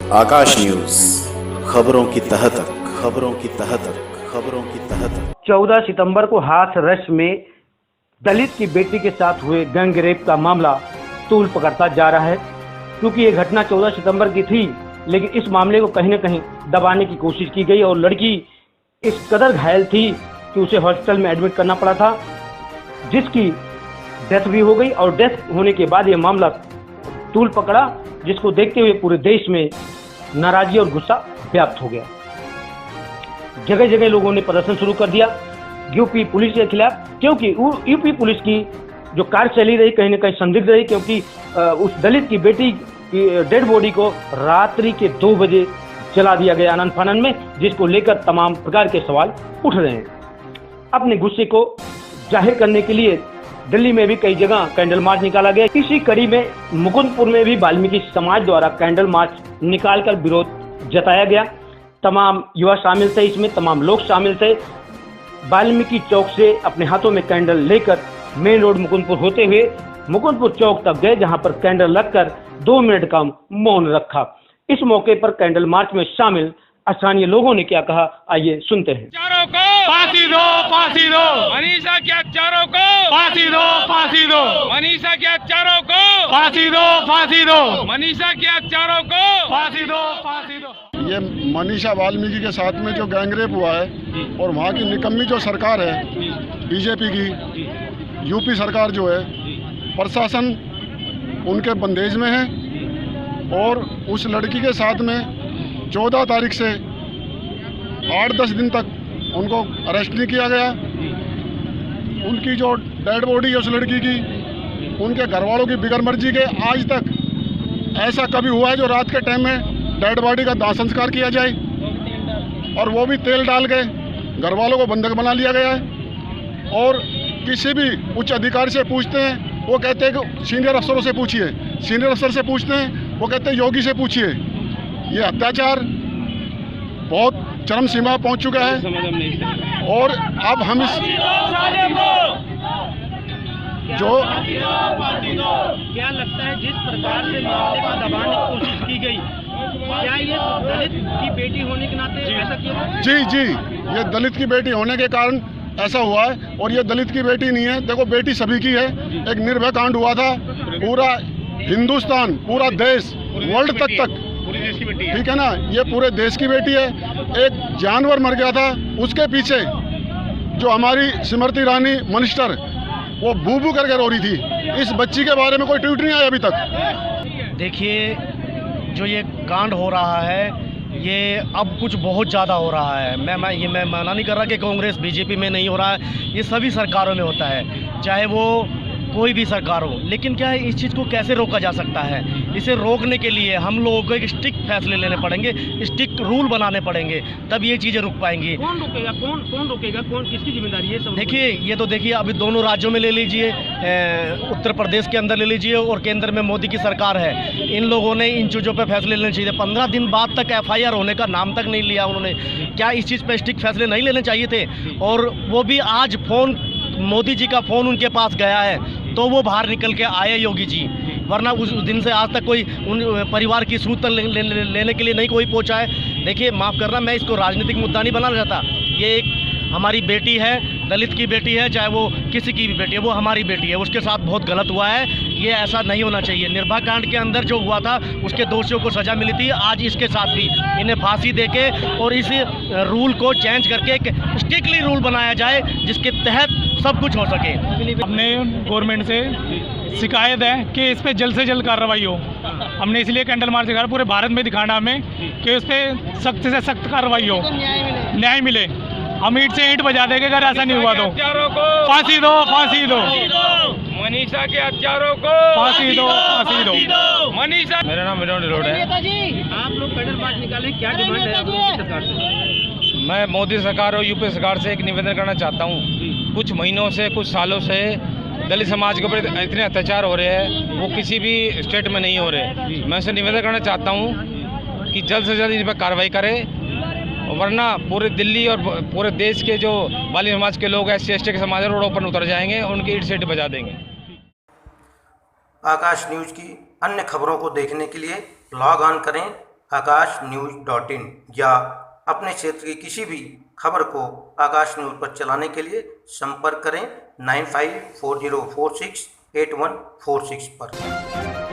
आकाश news, खबरों की तह तक, खबरों की तह तक, खबरों की तह तक। 14 सितंबर को हाथरस में दलित की बेटी के साथ हुए गैंग रेप का मामला तूल पकड़ता जा रहा है। क्योंकि ये घटना 14 सितंबर की थी, लेकिन इस मामले को कहीं न कहीं दबाने की कोशिश की गई और लड़की इस कदर घायल थी कि उसे हॉस्पिटल में एडमिट करना पड़ा था, जिसकी डेथ भी हो गई। और डेथ होने के बाद ये मामला तूल पकड़ा, जिसको देखते हुए पूरे देश में नाराजगी और गुस्सा व्याप्त हो गया। जगह जगह लोगों ने प्रदर्शन शुरू कर दिया यूपी पुलिस के खिलाफ, क्योंकि यूपी पुलिस की जो कार्यशैली रही कहीं न कहीं संदिग्ध रही, क्योंकि उस दलित की बेटी की डेड बॉडी को रात्रि के 2 बजे जला दिया गया आनन फानन में, जिसको लेकर तमाम प्रकार के सवाल उठ रहे हैं। अपने गुस्से को जाहिर करने के लिए दिल्ली में भी कई जगह कैंडल मार्च निकाला गया। इसी कड़ी में मुकुंदपुर में भी वाल्मीकि समाज द्वारा कैंडल मार्च निकालकर विरोध जताया गया। तमाम युवा शामिल थे, इसमें तमाम लोग शामिल थे। वाल्मीकि चौक से अपने हाथों में कैंडल लेकर मेन रोड मुकुंदपुर होते हुए मुकुंदपुर चौक तक गए, जहां पर कैंडल लगकर 2 मिनट का मौन रखा। इस मौके पर कैंडल मार्च में शामिल स्थानीय लोगों ने क्या कहा, आइए सुनते हैं। चारों को फांसी दो, फांसी दो। मनीषा के हत्यारों को फांसी दो, फांसी दो। मनीषा के हत्यारों को फांसी दो, फांसी दो। मनीषा के हत्यारों को फांसी दो, फांसी दो। ये मनीषा वाल्मीकि के साथ में जो गैंगरेप हुआ है और वहाँ की निकम्मी जो सरकार है बीजेपी की, यूपी सरकार जो है, प्रशासन उनके बंदेज में है। और उस लड़की के साथ में 14 तारीख से 8-10 दिन तक उनको अरेस्ट नहीं किया गया। उनकी जो डेड बॉडी है उस लड़की की, उनके घर वालों की बिगर मर्जी के आज तक ऐसा कभी हुआ है जो रात के टाइम में डेड बॉडी का दाह संस्कार किया जाए, और वो भी तेल डाल के घर वालों को बंधक बना लिया गया है। और किसी भी उच्च अधिकारी से पूछते हैं, वो कहते हैं कि सीनियर अफसरों से पूछिए, सीनियर अफसर से पूछते हैं, वो कहते हैं योगी से पूछिए। ये अत्याचार बहुत चरम सीमा पहुंच चुका है। और अब हम इस जो क्या लगता है जिस प्रकार से मामले को दबाने की कोशिश की गई, क्या ये दलित की बेटी होने के नाते ऐसा किया? जी, ये दलित की बेटी होने के कारण ऐसा हुआ है। और ये दलित की बेटी नहीं है, देखो बेटी सभी की है। एक निर्भया कांड हुआ था, पूरा हिंदुस्तान, पूरा देश, वर्ल्ड तक ठीक है ना, ये पूरे देश की बेटी है। एक जानवर मर गया था, उसके पीछे जो हमारी स्मृति ईरानी मिनिस्टर, वो बू बू करके रो रही थी। इस बच्ची के बारे में कोई ट्वीट नहीं आया अभी तक। देखिए, जो ये कांड हो रहा है ये अब कुछ बहुत ज़्यादा हो रहा है। मैं मना नहीं कर रहा कि कांग्रेस बीजेपी में नहीं हो रहा है, ये सभी सरकारों में होता है, चाहे वो कोई भी सरकार हो। लेकिन क्या है, इस चीज़ को कैसे रोका जा सकता है? इसे रोकने के लिए हम लोगों को एक स्ट्रिक्ट फैसले लेने पड़ेंगे, स्ट्रिक्ट रूल बनाने पड़ेंगे, तब ये चीज़ें रुक पाएंगी। कौन रोकेगा? कौन रोकेगा? किसकी जिम्मेदारी है? देखिए, ये तो देखिए अभी दोनों राज्यों में ले लीजिए, उत्तर प्रदेश के अंदर ले लीजिए और केंद्र में मोदी की सरकार है। इन लोगों ने इन चीज़ों पर फैसले लेने चाहिए। 15 दिन बाद तक FIR होने का नाम तक नहीं लिया उन्होंने। क्या इस चीज़ पर स्ट्रिक्ट फैसले नहीं लेने चाहिए थे? और वो भी आज फ़ोन, मोदी जी का फ़ोन उनके पास गया है तो वो बाहर निकल के आए योगी जी, वरना उस दिन से आज तक कोई उन परिवार की सूचना लेने के लिए नहीं कोई पहुंचा है। देखिए, माफ़ करना, मैं इसको राजनीतिक मुद्दा नहीं बनाना चाहता। ये एक हमारी बेटी है, दलित की बेटी है, चाहे वो किसी की भी बेटी है, वो हमारी बेटी है। उसके साथ बहुत गलत हुआ है, ये ऐसा नहीं होना चाहिए। निर्भया कांड के अंदर जो हुआ था उसके दोषियों को सज़ा मिली थी, आज इसके साथ भी इन्हें फांसी देके और इस रूल को चेंज करके एक स्ट्रिक्टली रूल बनाया जाए जिसके तहत सब कुछ हो सके। हमने गवर्नमेंट से शिकायत है कि इस पर जल्द से जल्द कार्रवाई हो। हमने इसलिए कैंडल मार्च दिखाया, पूरे भारत में दिखाना हमें कि उस पर सख्त से सख्त कार्रवाई हो, न्याय मिले। हम ईंट से ईंट बजा देंगे अगर ऐसा नहीं हुआ तो। फांसी दो, फांसी दो। मनीषा के हत्यारों को फांसी दो, फांसी दो। मनीषा। मेरा नाम विनोद रोड है। आप लोग कैंडल मार्च निकाले, क्या डिमांड है आपकी सरकार से? मैं मोदी सरकार और यूपी सरकार से एक निवेदन करना चाहता हूँ। कुछ महीनों से, कुछ सालों से दलित समाज के ऊपर इतने अत्याचार हो रहे हैं, वो किसी भी स्टेट में नहीं हो रहे। मैं उनसे निवेदन करना चाहता हूँ कि जल्द से जल्द इस पर कार्रवाई करें, वरना पूरे दिल्ली और पूरे देश के जो वाली समाज के लोग हैं, SC/ST के समाज रोडों पर उतर जाएंगे, उनकी ईंट से ईंट बजा देंगे। आकाश न्यूज की अन्य खबरों को देखने के लिए लॉग ऑन करें akashnews.in या अपने क्षेत्र की किसी भी खबर को आकाश न्यूज़ पर चलाने के लिए संपर्क करें 9540468146 पर।